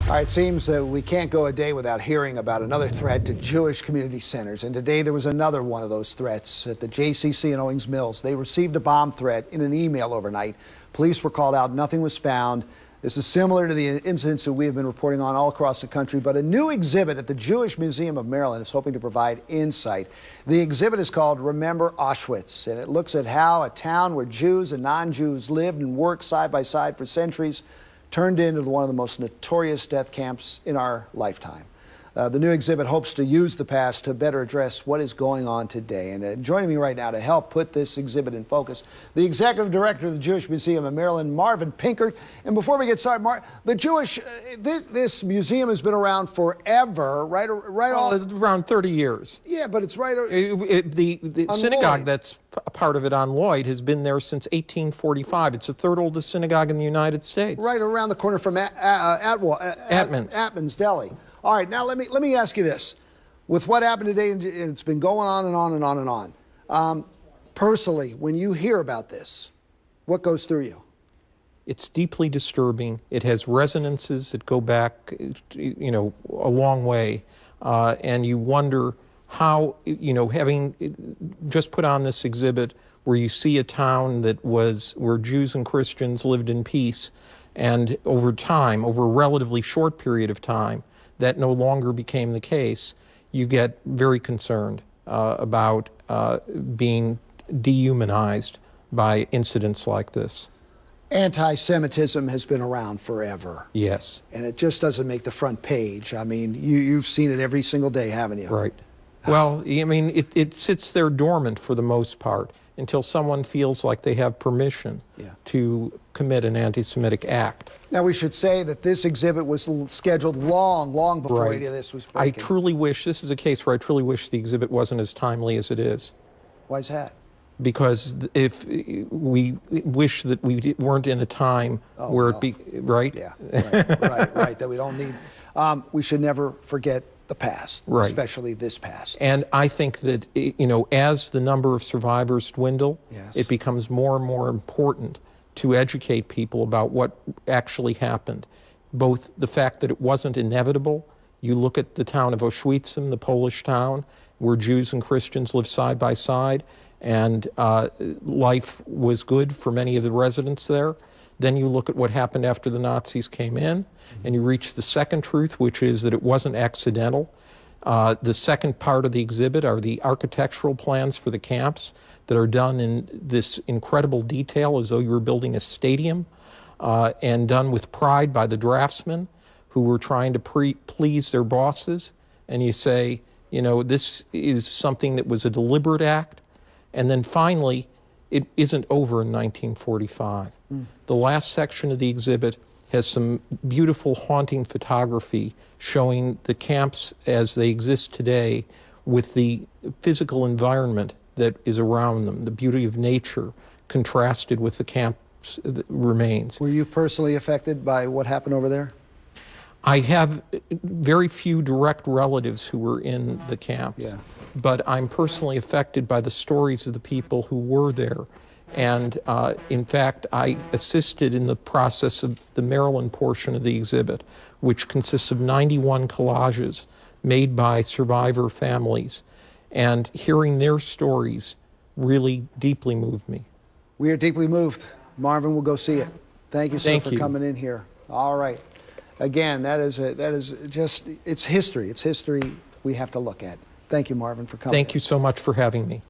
All right, it seems that we can't go a day without hearing about another threat to Jewish community centers. And today there was another one of those threats at the JCC in Owings Mills. They received a bomb threat in an email overnight. Police were called out. Nothing was found. This is similar to the incidents that we have been reporting on all across the country. But a new exhibit at the Jewish Museum of Maryland is hoping to provide insight. The exhibit is called Remember Auschwitz, and it looks at how a town where Jews and non-Jews lived and worked side by side for centuries turned into one of the most notorious death camps in our lifetime. The new exhibit hopes to use the past to better address what is going on today. And joining me right now to help put this exhibit in focus, the executive director of the Jewish Museum of Maryland, Marvin Pinkert. And before we get started, this museum has been around forever, right? Around 30 years. Yeah, but it's right. The synagogue that's a part of it on Lloyd has been there since 1845. It's the third oldest synagogue in the United States. Right around the corner from Atman's Deli. All right, now let me ask you this. With what happened today, and it's been going on and on and on and on, personally, when you hear about this, what goes through you? It's deeply disturbing. It has resonances that go back, a long way. And you wonder how, having just put on this exhibit where you see a town where Jews and Christians lived in peace, and over time, over a relatively short period of time, that no longer became the case, you get very concerned about being dehumanized by incidents like this. Anti-Semitism has been around forever. Yes. And it just doesn't make the front page. I mean, you've seen it every single day, haven't you? Right. Well, I mean, it sits there dormant for the most part until someone feels like they have permission to commit an anti-Semitic act. Now, we should say that this exhibit was scheduled long before any of this was breaking. I truly wish, this is a case where I truly wish the exhibit wasn't as timely as it is. Why is that? Because if we wish that we weren't in a time where right? Yeah, right, that we don't need, we should never forget the past, especially this past. And I think that, as the number of survivors dwindle, it becomes more and more important to educate people about what actually happened. Both the fact that it wasn't inevitable. You look at the town of Auschwitz, the Polish town, where Jews and Christians lived side by side, and life was good for many of the residents there. Then you look at what happened after the Nazis came in, and you reach the second truth, which is that it wasn't accidental. The second part of the exhibit are the architectural plans for the camps that are done in this incredible detail, as though you were building a stadium, and done with pride by the draftsmen who were trying to please their bosses. And you say, this is something that was a deliberate act. And then finally, it isn't over in 1945. The last section of the exhibit has some beautiful, haunting photography showing the camps as they exist today with the physical environment that is around them, the beauty of nature contrasted with the camp's remains. Were you personally affected by what happened over there? I have very few direct relatives who were in the camps, but I'm personally affected by the stories of the people who were there. And in fact, I assisted in the process of the Maryland portion of the exhibit, which consists of 91 collages made by survivor families. And hearing their stories really deeply moved me. We are deeply moved. Marvin will go see it. Thank you, sir, for coming in here. All right. Again, that is just, it's history. It's history we have to look at. Thank you, Marvin, for coming. Thank you so much for having me.